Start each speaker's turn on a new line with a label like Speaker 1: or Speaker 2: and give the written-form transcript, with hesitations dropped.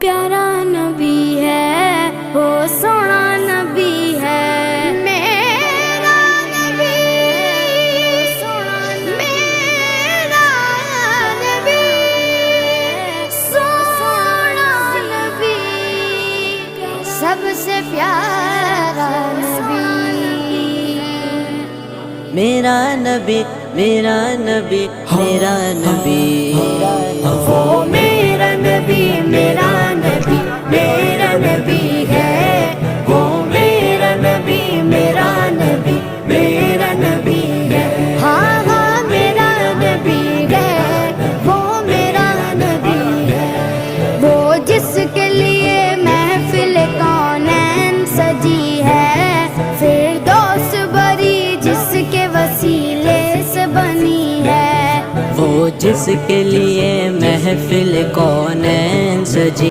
Speaker 1: پیارا نبی ہے وہ سونا نبی ہے میرا نبی میرا نبی سونا نبی سب سے پیارا نبی
Speaker 2: میرا نبی میرا نبی میرا نبی
Speaker 1: وہ میرا نبی میرا نبی میرا نبی ہے وہ میرا نبی میرا نبی میرا نبی ہے ہاں ہاں میرا نبی ہے وہ میرا نبی ہے وہ جس کے لیے محفل کونین سجی ہے فردوس بری جس کے وسیلے سے بنی ہے
Speaker 2: وہ جس کے لیے محفل کونین سجی